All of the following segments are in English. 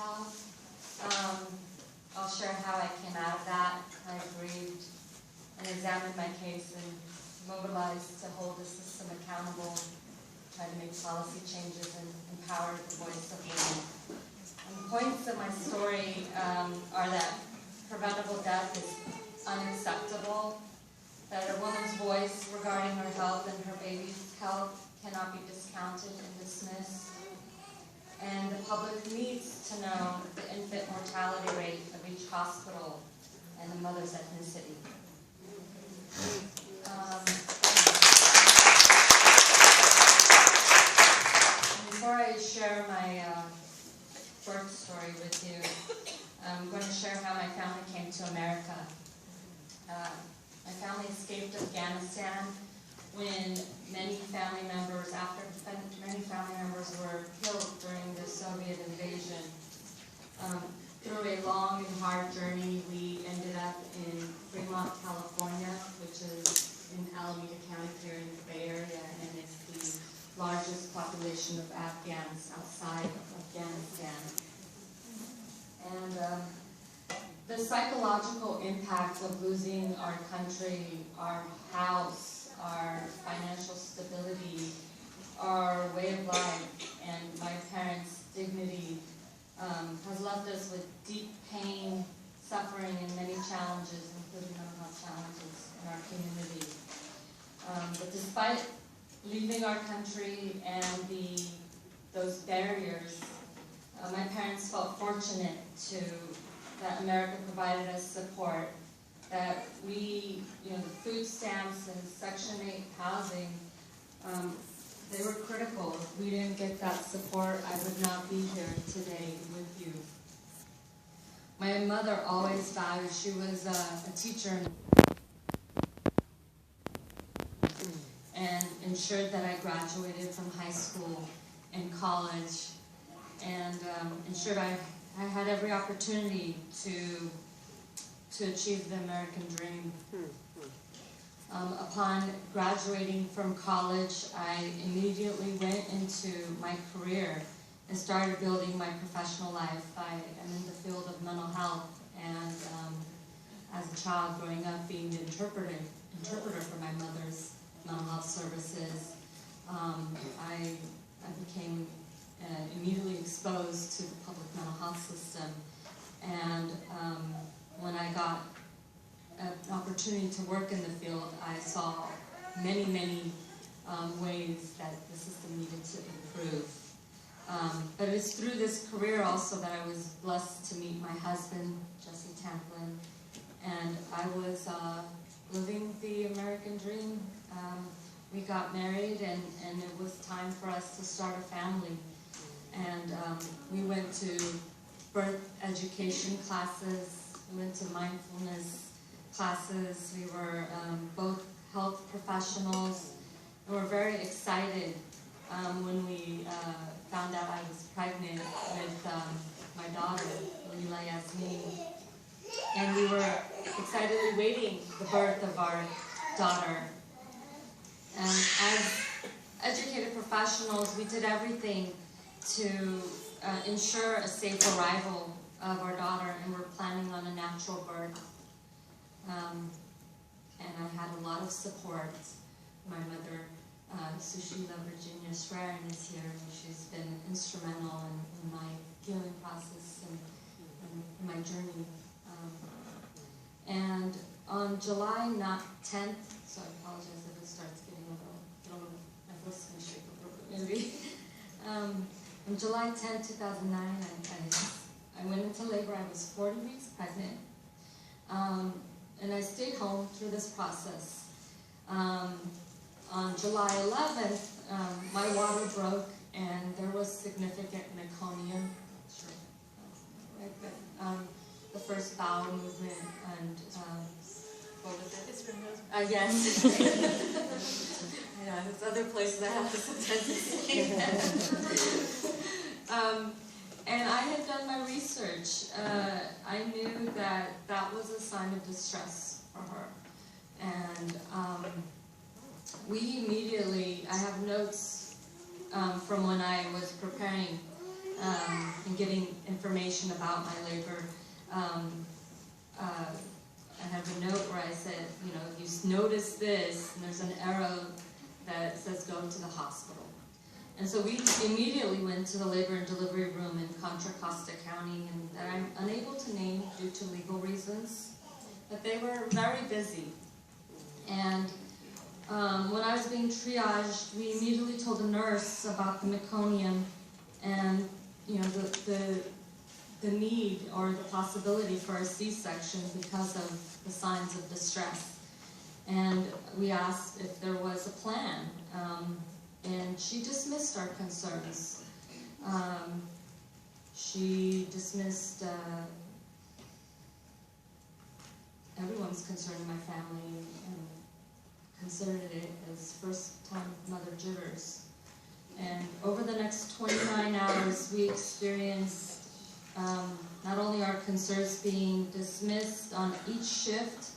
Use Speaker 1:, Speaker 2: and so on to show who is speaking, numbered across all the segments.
Speaker 1: health. I'll share how I came out of that. I grieved and examined my case and mobilized to hold the system accountable, try to make policy changes and empower the voice of women. And the points of my story are that preventable death is unacceptable, that a woman's voice regarding her health and her baby's health cannot be discounted and dismissed, and the public needs to know the infant mortality rate of each hospital and the mother's ethnicity. Before I share my birth story with you, I'm going to share how my family came to America. My family escaped Afghanistan when many family members were killed during the Soviet invasion. Through a long and hard journey, we ended up in Fremont, California, which is in Alameda County here in the Bay Area, and it's the largest population of Afghans outside of Afghanistan. And the psychological impact of losing our country, our house, our financial stability, our way of life, and my parents' dignity has left us with deep pain, suffering, and many challenges, including mental health challenges in our community. But despite leaving our country and those barriers, my parents felt fortunate that America provided us support, that we, the food stamps and Section 8 housing, they were critical. If we didn't get that support, I would not be here today with you. My mother always valued, she was a teacher and ensured that I graduated from high school and college, and ensured I had every opportunity to achieve the American dream. Upon graduating from college, I immediately went into my career and started building my professional life. I am in the field of mental health, and as a child growing up being the interpreter for my mother's mental health services, I became immediately exposed to the public mental health system. And when I got an opportunity to work in the field, I saw many ways that the system needed to improve. But it's through this career also that I was blessed to meet my husband, Jesse Tamplin, and I was living the American dream. We got married, and it was time for us to start a family. And we went to birth education classes, we went to mindfulness classes. We were both health professionals, and were very excited when we found out I was pregnant with my daughter, Lila Yasmin. And we were excitedly waiting the birth of our daughter. And as educated professionals, we did everything to ensure a safe arrival of our daughter, and we're planning on a natural birth. And I had a lot of support. My mother, Sushila Virginia Schrerin, is here, and she's been instrumental in my healing process and in my journey. And on July 10th, so I apologize if it starts getting a little my voice is going to shake a little bit maybe. On July 10th, 2009, I went into labor. I was 40 weeks pregnant. And I stayed home through this process. On July 11th, my water broke, and there was significant meconium. The first bowel movement, and what was it? It's removed. Yes. Yeah, there's other places I have to sometimes say that. And I had done my research. I knew that that was a sign of distress for her. And we immediately, I have notes from when I was preparing and getting information about my labor. I have a note where I said, you know, if you notice this, and there's an arrow that says go to the hospital. And so we immediately went to the labor and delivery room in Contra Costa County, and that I'm unable to name due to legal reasons, but they were very busy. And when I was being triaged, we immediately told the nurse about the meconium and, you know, the need or the possibility for a C-section because of the signs of distress. And we asked if there was a plan, and she dismissed our concerns. She dismissed everyone's concern in my family and considered it as first-time mother jitters. And over the next 29 hours, we experienced not only our concerns being dismissed on each shift,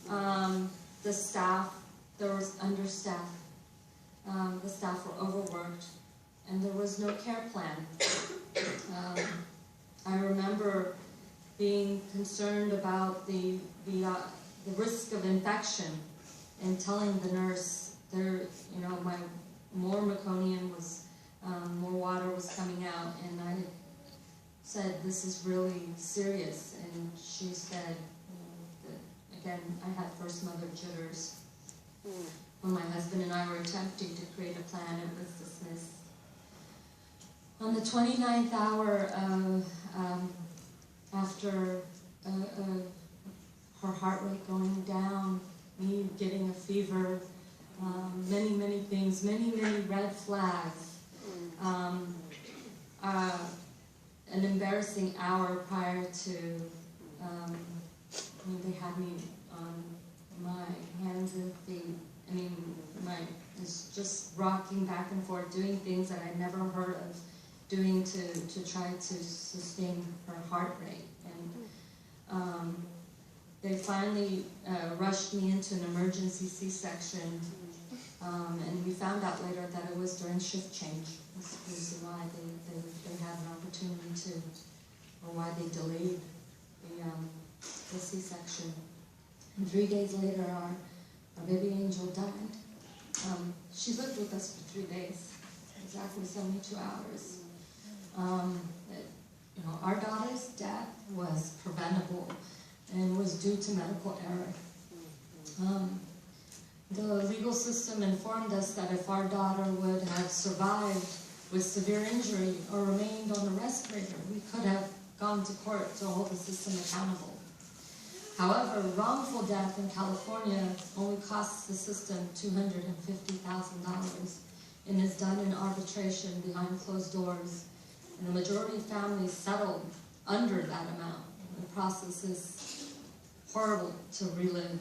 Speaker 1: the staff, there was understaffed, the staff were overworked, and there was no care plan. I remember being concerned about the risk of infection and telling the nurse there, you know, more meconium was, more water was coming out, and I said, this is really serious, and she said, you know, that, again, I had first mother jitters. When my husband and I were attempting to create a plan, it was dismissed. On the 29th hour, after her heart rate going down, me getting a fever, many things, many red flags. An embarrassing hour prior to, they had me on my hands and feet. I mean, it's just rocking back and forth, doing things that I never heard of doing to try to sustain her heart rate. And they finally rushed me into an emergency C-section, and we found out later that it was during shift change. That's the reason why they had an opportunity to, or why they delayed the C-section. And 3 days later, our baby angel died. She lived with us for 3 days, exactly 72 hours. You know, our daughter's death was preventable and was due to medical error. The legal system informed us that if our daughter would have survived with severe injury or remained on the respirator, we could have gone to court to hold the system accountable. However, wrongful death in California only costs the system $250,000 and is done in arbitration behind closed doors. And the majority of families settled under that amount. The process is horrible to relive,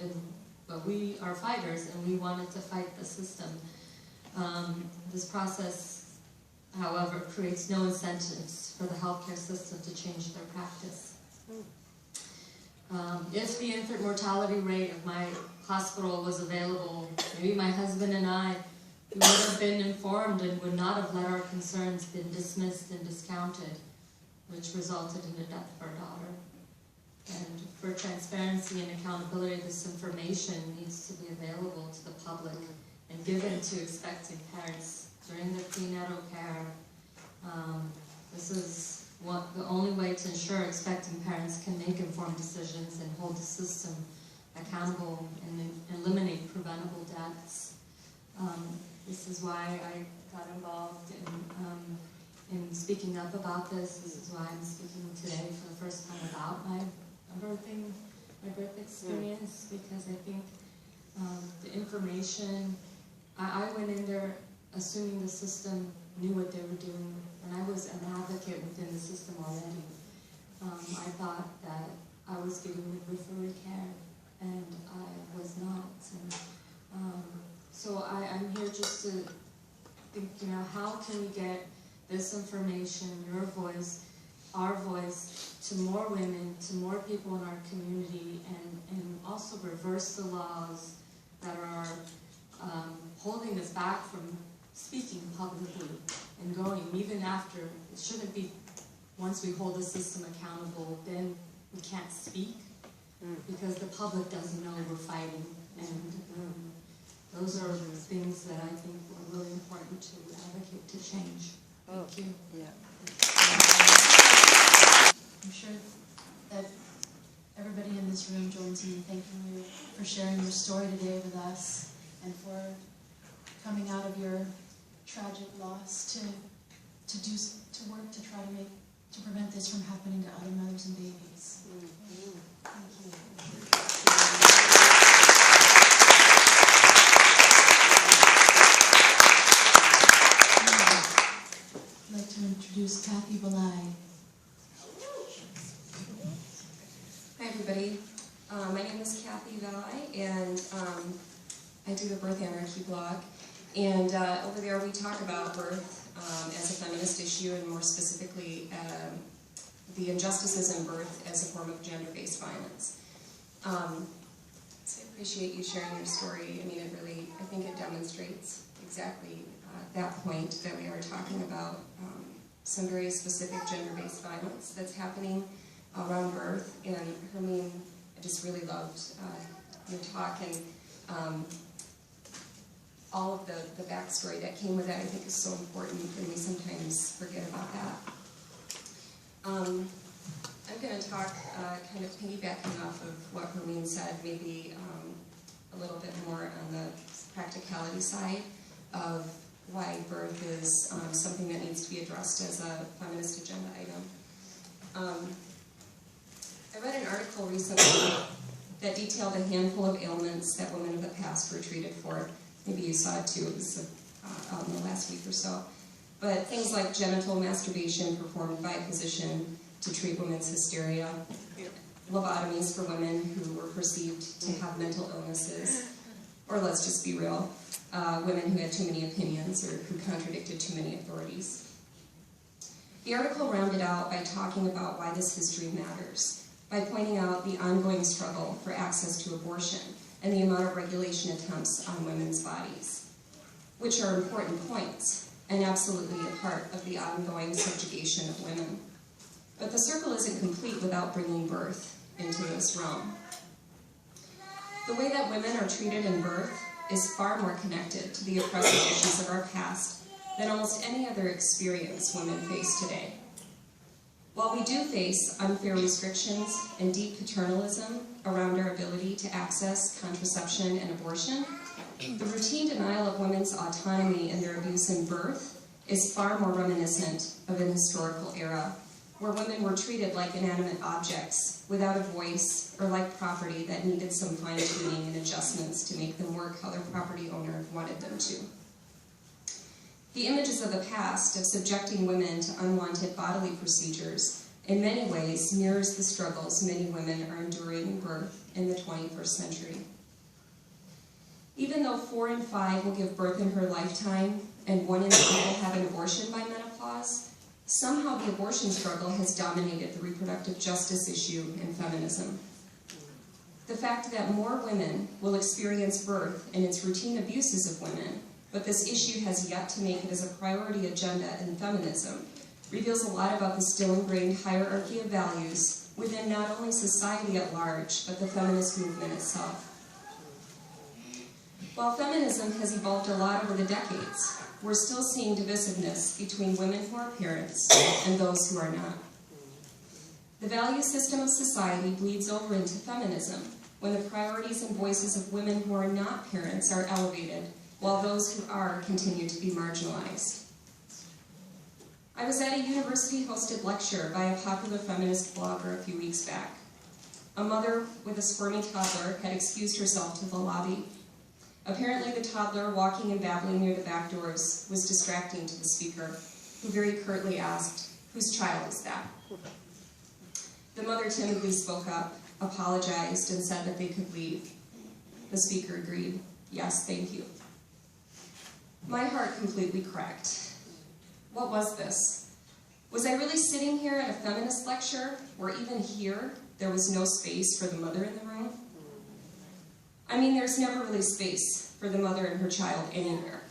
Speaker 1: but we are fighters and we wanted to fight the system. This process, however, creates no incentives for the healthcare system to change their practice. If the infant mortality rate of my hospital was available, maybe my husband and I would have been informed and would not have let our concerns been dismissed and discounted, which resulted in the death of our daughter. And for transparency and accountability, this information needs to be available to the public and given to expecting parents during their prenatal care. This is the only way to ensure expecting parents can make informed decisions and hold the system accountable and eliminate preventable deaths. This is why I got involved in speaking up about this. This is why I'm speaking today for the first time about my birth experience, because I think the information, I went in there assuming the system knew what they were doing, and I was an advocate within the system already. I thought that I was getting midwifery care, and I was not. And, so I'm here just to think, you know, how can we get this information, your voice, our voice, to more women, to more people in our community, and also reverse the laws that are holding us back from speaking publicly and going, even after. It shouldn't be, once we hold the system accountable, then we can't speak, because the public doesn't know we're fighting. And those are things that I think are really important to advocate to change. Thank you.
Speaker 2: Yeah.
Speaker 3: I'm sure that everybody in this room joins me in thanking you for sharing your story today with us and for coming out of your tragic loss to work to try to prevent this from happening to other mothers and babies. Thank you. I'd like to introduce Kathy Belay.
Speaker 4: Hi everybody, my name is Kathy Belay, and I do the Birth Anarchy blog, and over there we talk about birth as a feminist issue, and more specifically the injustices in birth as a form of gender-based violence. So I appreciate you sharing your story. I mean, I think it demonstrates exactly that point that we are talking about, some very specific gender-based violence that's happening around birth. And Hermine, I just really loved your talk, and all of the backstory that came with that, I think, is so important, and we sometimes forget about that. I'm going to talk kind of piggybacking off of what Hermine said, maybe a little bit more on the practicality side of why birth is something that needs to be addressed as a feminist agenda item. I read an article recently that detailed a handful of ailments that women of the past were treated for. Maybe you saw it too, it was out in the last week or so. But things like genital masturbation performed by a physician to treat women's hysteria, lobotomies for women who were perceived to have mental illnesses, or let's just be real, women who had too many opinions or who contradicted too many authorities. The article rounded out by talking about why this history matters, by pointing out the ongoing struggle for access to abortion and the amount of regulation attempts on women's bodies, which are important points and absolutely a part of the ongoing subjugation of women. But the circle isn't complete without bringing birth into this realm. The way that women are treated in birth is far more connected to the oppressive issues of our past than almost any other experience women face today. While we do face unfair restrictions and deep paternalism around our ability to access contraception and abortion, the routine denial of women's autonomy and their abuse in birth is far more reminiscent of an historical era where women were treated like inanimate objects without a voice, or like property that needed some fine-tuning and adjustments to make them work how their property owner wanted them to. The images of the past of subjecting women to unwanted bodily procedures in many ways mirrors the struggles many women are enduring in birth in the 21st century. Even though 4 in 5 will give birth in her lifetime and 1 in 3 will have an abortion by menopause, somehow the abortion struggle has dominated the reproductive justice issue in feminism. The fact that more women will experience birth and its routine abuses of women, but this issue has yet to make it as a priority agenda in feminism, reveals a lot about the still ingrained hierarchy of values within not only society at large, but the feminist movement itself. While feminism has evolved a lot over the decades, we're still seeing divisiveness between women who are parents and those who are not. The value system of society bleeds over into feminism when the priorities and voices of women who are not parents are elevated, while those who are continue to be marginalized. I was at a university-hosted lecture by a popular feminist blogger a few weeks back. A mother with a squirmy toddler had excused herself to the lobby. Apparently the toddler, walking and babbling near the back doors, was distracting to the speaker, who very curtly asked, "Whose child is that?" The mother timidly spoke up, apologized, and said that they could leave. The speaker agreed, "Yes, thank you." My heart completely cracked. What was this? Was I really sitting here at a feminist lecture where even here there was no space for the mother in the room? I mean, there's never really space for the mother and her child anywhere.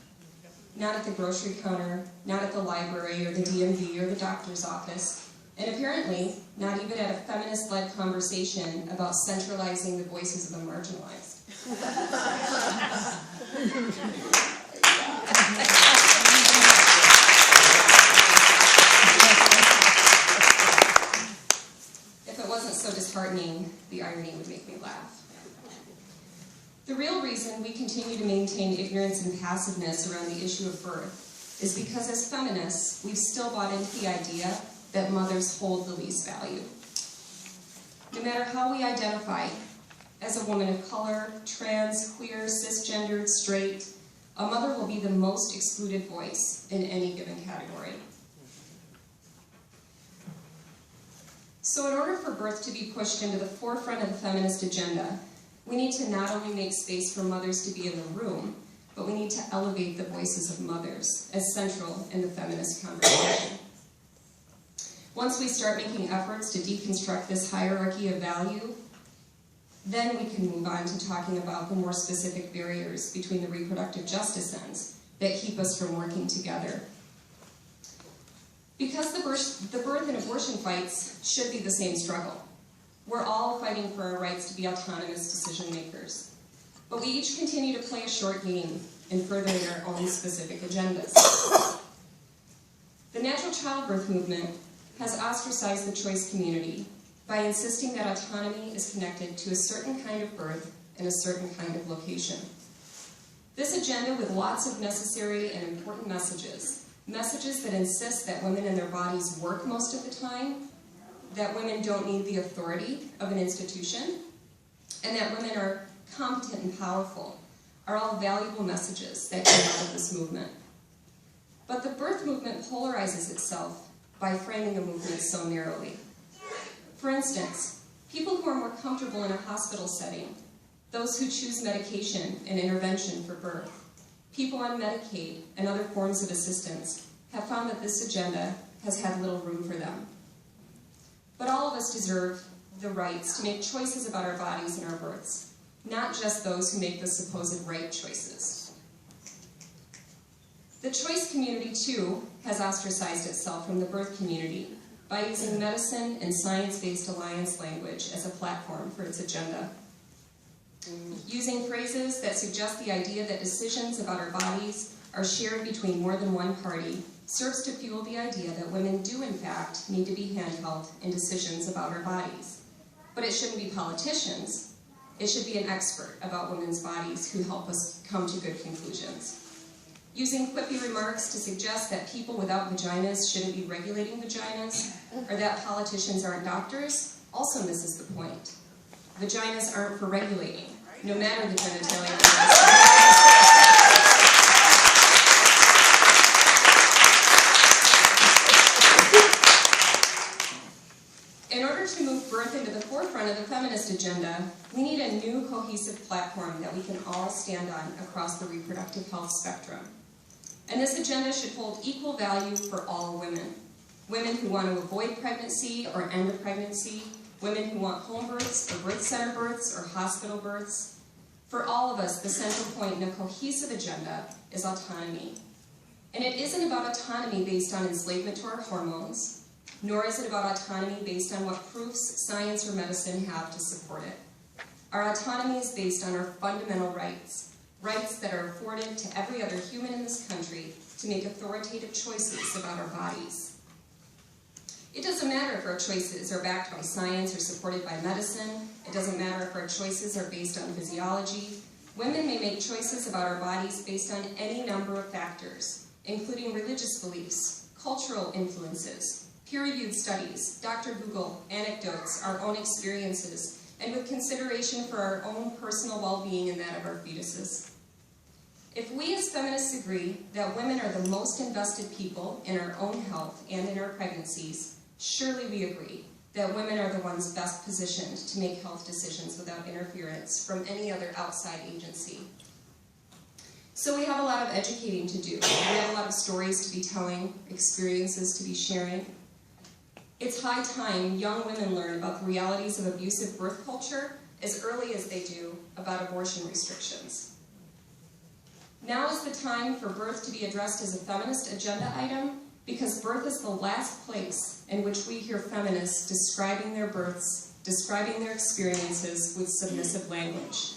Speaker 4: not at the grocery counter, not at the library or the DMV or the doctor's office, and apparently not even at a feminist-led conversation about centralizing the voices of the marginalized. If it wasn't so disheartening, the irony would make me laugh. The real reason we continue to maintain ignorance and passiveness around the issue of birth is because as feminists, we've still bought into the idea that mothers hold the least value. No matter how we identify, as a woman of color, trans, queer, cisgendered, straight, a mother will be the most excluded voice in any given category. So in order for birth to be pushed into the forefront of the feminist agenda, we need to not only make space for mothers to be in the room, but we need to elevate the voices of mothers as central in the feminist conversation. Once we start making efforts to deconstruct this hierarchy of value, then we can move on to talking about the more specific barriers between the reproductive justice ends that keep us from working together. Because the birth and abortion fights should be the same struggle. We're all fighting for our rights to be autonomous decision makers. But we each continue to play a short game in furthering our own specific agendas. The natural childbirth movement has ostracized the choice community by insisting that autonomy is connected to a certain kind of birth in a certain kind of location. This agenda, with lots of necessary and important messages that insist that women and their bodies work most of the time, that women don't need the authority of an institution, and that women are competent and powerful, are all valuable messages that come out of this movement. But the birth movement polarizes itself by framing the movement so narrowly. For instance, people who are more comfortable in a hospital setting, those who choose medication and intervention for birth, people on Medicaid and other forms of assistance have found that this agenda has had little room for them. But all of us deserve the rights to make choices about our bodies and our births, not just those who make the supposed right choices. The choice community, too, has ostracized itself from the birth community by using medicine and science-based alliance language as a platform for its agenda. Using phrases that suggest the idea that decisions about our bodies are shared between more than one party serves to fuel the idea that women do, in fact, need to be handheld in decisions about our bodies. But it shouldn't be politicians. It should be an expert about women's bodies who help us come to good conclusions. Using quippy remarks to suggest that people without vaginas shouldn't be regulating vaginas, or that politicians aren't doctors, also misses the point. Vaginas aren't for regulating, no matter the genitalia. In order to move birth into the forefront of the feminist agenda, we need a new cohesive platform that we can all stand on across the reproductive health spectrum. And this agenda should hold equal value for all women. Women who want to avoid pregnancy or end a pregnancy, women who want home births or birth center births or hospital births. For all of us, the central point in a cohesive agenda is autonomy. And it isn't about autonomy based on enslavement to our hormones, nor is it about autonomy based on what proofs science or medicine have to support it. Our autonomy is based on our fundamental rights, rights that are afforded to every other human in this country to make authoritative choices about our bodies. It doesn't matter if our choices are backed by science or supported by medicine. It doesn't matter if our choices are based on physiology. Women may make choices about our bodies based on any number of factors, including religious beliefs, cultural influences, peer-reviewed studies, Dr. Google, anecdotes, our own experiences, and with consideration for our own personal well-being and that of our fetuses. If we as feminists agree that women are the most invested people in our own health and in our pregnancies, surely we agree that women are the ones best positioned to make health decisions without interference from any other outside agency. So we have a lot of educating to do. We have a lot of stories to be telling, experiences to be sharing. It's high time young women learn about the realities of abusive birth culture as early as they do about abortion restrictions. Now is the time for birth to be addressed as a feminist agenda item, because birth is the last place in which we hear feminists describing their births, describing their experiences with submissive language.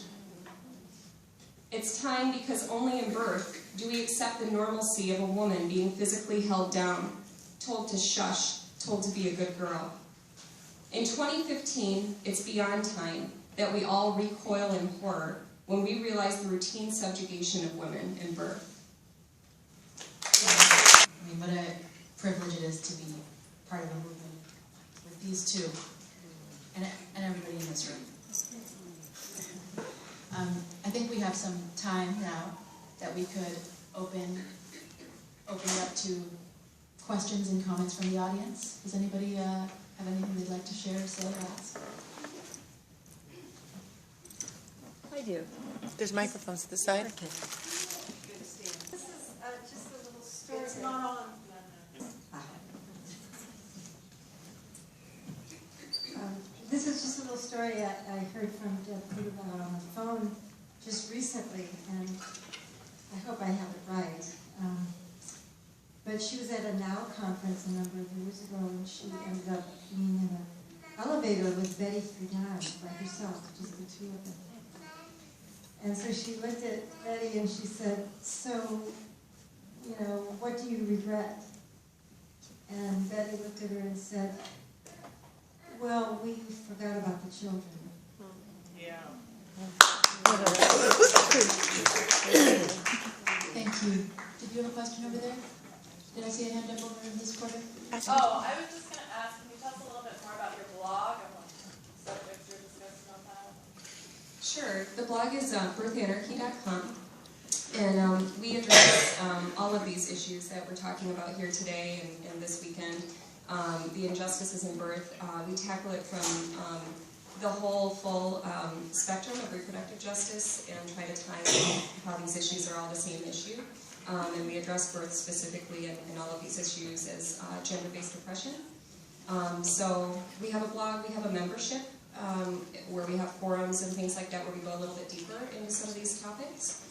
Speaker 4: It's time because only in birth do we accept the normalcy of a woman being physically held down, told to shush, told to be a good girl. In 2015, it's beyond time that we all recoil in horror when we realize the routine subjugation of women in birth.
Speaker 3: I mean, what a privilege it is to be part of a movement with these two and everybody in this room. I think we have some time now that we could open it up to questions and comments from the audience. Does anybody have anything they'd like to share, say, or ask?
Speaker 2: I do. There's microphones to the side.
Speaker 5: Okay. This is just a little story. It's not on. This is just a little story I heard from Deb Peterbaugh on the phone just recently, and I hope I have it right. But she was at a NOW conference a number of years ago, and she ended up being in an elevator with Betty Friedan by herself, just the two of them. And so she looked at Betty and she said, "So, you know, what do you regret?" And Betty looked at her and said, "Well, we forgot about the children."
Speaker 2: Yeah.
Speaker 3: Thank you. Did you have a question over there? Did I see a hand up over in this quarter?
Speaker 6: Oh, I was just going to ask, can you tell us a little bit more about your blog and what subjects you're discussing on that?
Speaker 4: Sure. The blog is birthanarchy.com, and we address all of these issues that we're talking about here today and this weekend. The injustices in birth, we tackle it from the whole full spectrum of reproductive justice and try to tie how these issues are all the same issue. And we address birth specifically in all of these issues as gender-based oppression. So we have a blog, we have a membership where we have forums and things like that where we go a little bit deeper into some of these topics.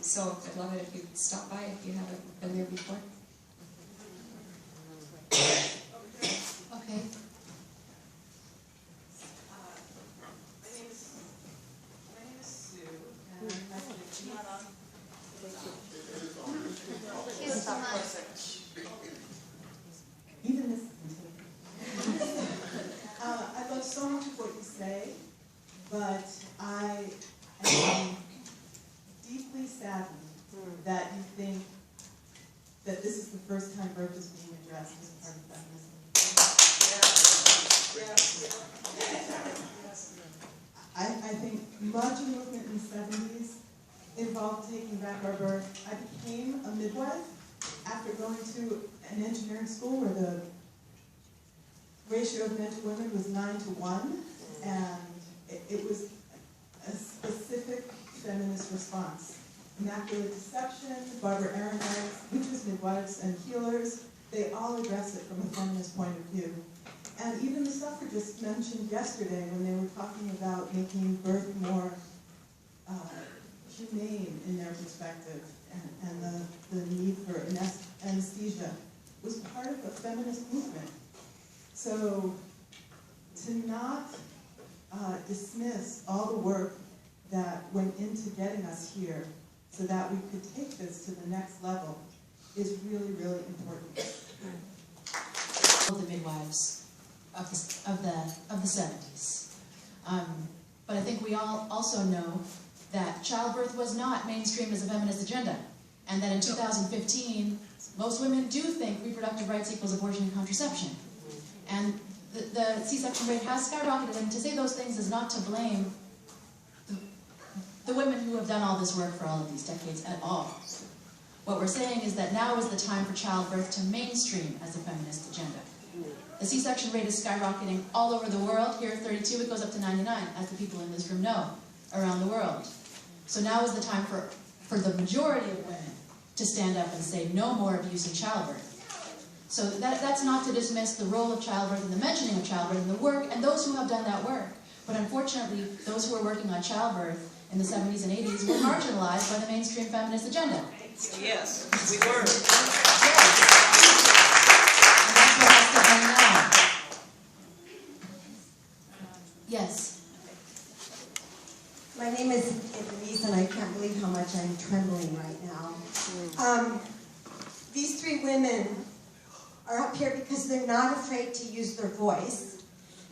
Speaker 4: So I'd love it if you'd stop by if you haven't been there before.
Speaker 3: Okay.
Speaker 6: My name is Sue, and I'm actually not on.
Speaker 5: Even this. I love so much of what you say, but I am deeply saddened that you think that this is the first time birth is being addressed as part of feminism. I think much of the movement in the 70s involved taking back our birth. I became a midwife after going to an engineering school where the ratio of men to women was 9-to-1, and it was a specific feminist response. Immaculate Deception, Barbara Ehrenreich, witches, midwives, and healers, they all address it from a feminist point of view. And even the suffragists mentioned yesterday when they were talking about making birth more humane in their perspective and the need for anesthesia was part of a feminist movement. So to not dismiss all the work that went into getting us here so that we could take this to the next level is really, really important.
Speaker 3: All the midwives of the 70s. But I think we all also know that childbirth was not mainstreamed as a feminist agenda, and that in 2015, most women do think reproductive rights equals abortion and contraception. And the C-section rate has skyrocketed, and to say those things is not to blame the women who have done all this work for all of these decades at all. What we're saying is that now is the time for childbirth to mainstream as a feminist agenda. The C-section rate is skyrocketing all over the world. Here at 32, it goes up to 99, as the people in this room know, around the world. So now is the time for the majority of women to stand up and say no more abuse in childbirth. So that's not to dismiss the role of childbirth and the mentioning of childbirth and the work, and those who have done that work. But unfortunately, those who are working on childbirth in the 70s and 80s were marginalized by the mainstream feminist agenda.
Speaker 7: Yes, we were.
Speaker 3: And that's what has to end now. Yes.
Speaker 8: My name is Denise, and I can't believe how much I'm trembling right now. These three women are up here because they're not afraid to use their voice,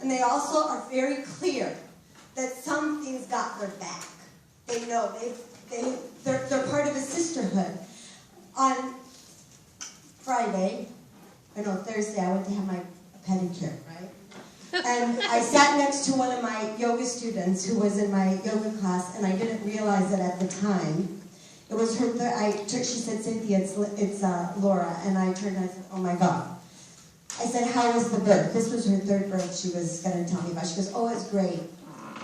Speaker 8: and they also are very clear that something's got their back. They know they're part of a sisterhood. On Thursday, I went to have my pedicure, right? And I sat next to one of my yoga students who was in my yoga class, and I didn't realize it at the time. It was her, she said, Cynthia, it's Laura, and I turned and I said, oh my God. I said, how was the birth? This was her third birth she was going to tell me about. She goes, oh, it's great.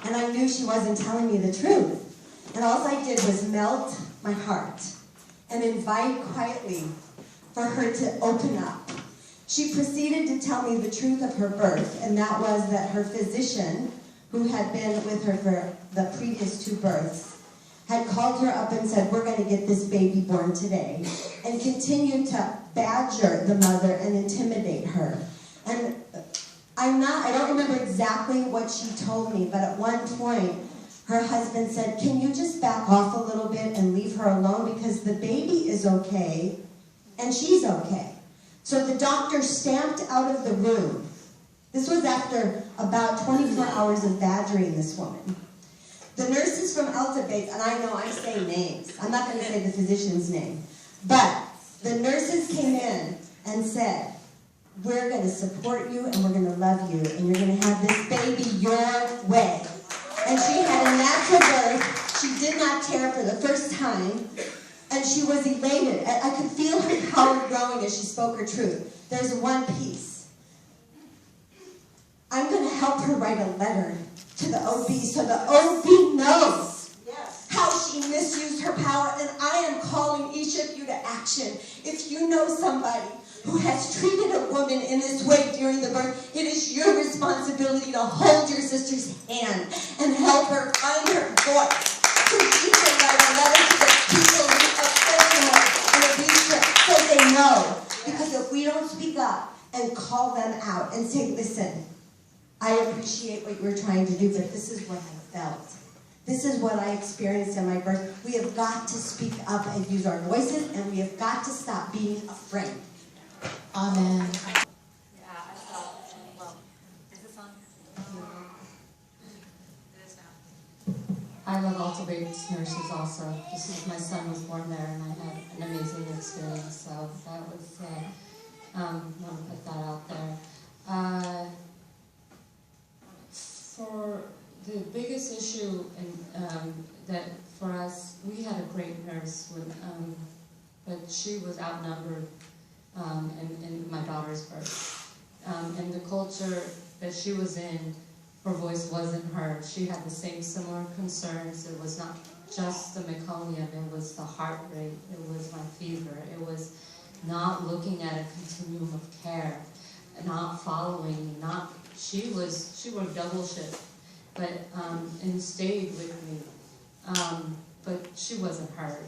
Speaker 8: And I knew she wasn't telling me the truth. And all I did was melt my heart and invite quietly for her to open up. She proceeded to tell me the truth of her birth, and that was that her physician, who had been with her for the previous 2 births, had called her up and said, we're going to get this baby born today, and continued to badger the mother and intimidate her. And I don't remember exactly what she told me, but at one point, her husband said, can you just back off a little bit and leave her alone, because the baby is okay, and she's okay. So the doctor stamped out of the room. This was after about 24 hours of badgering this woman. The nurses from Alta Bates, and I know I'm saying names. I'm not going to say the physician's name. But the nurses came in and said, we're going to support you and we're going to love you and you're going to have this baby your way. And she had a natural birth. She did not tear for the first time. And she was elated. I could feel her power growing as she spoke her truth. There's one piece. I'm going to help her write a letter to the OB so the OB knows how she misused her power. And I am calling each of you to action. If you know somebody who has treated a woman in this way during the birth, it is your responsibility to hold your sister's hand and help her find her voice. So you can write a letter to the people who offend her and abuse her so they know. Because if we don't speak up and call them out and say, listen, I appreciate what you were trying to do, but this is what I felt. This is what I experienced in my birth. We have got to speak up and use our voices, and we have got to stop being afraid.
Speaker 3: Amen.
Speaker 1: Yeah, I felt, well, is this on? It is now. I love Alta Bates nurses also. My son was born there, and I had an amazing experience, so that was, want to put that out there. For the biggest issue that for us, we had a great nurse, but she was outnumbered in my daughter's birth. And the culture that she was in, her voice wasn't heard. She had the same similar concerns. It was not just the meconium, it was the heart rate, it was my fever, it was not looking at a continuum of care, not following, she worked double shift, but and stayed with me, but she wasn't heard.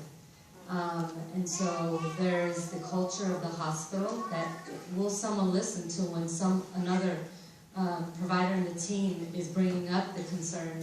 Speaker 1: And so there's the culture of the hospital that will someone listen to when another provider in the team is bringing up the concerns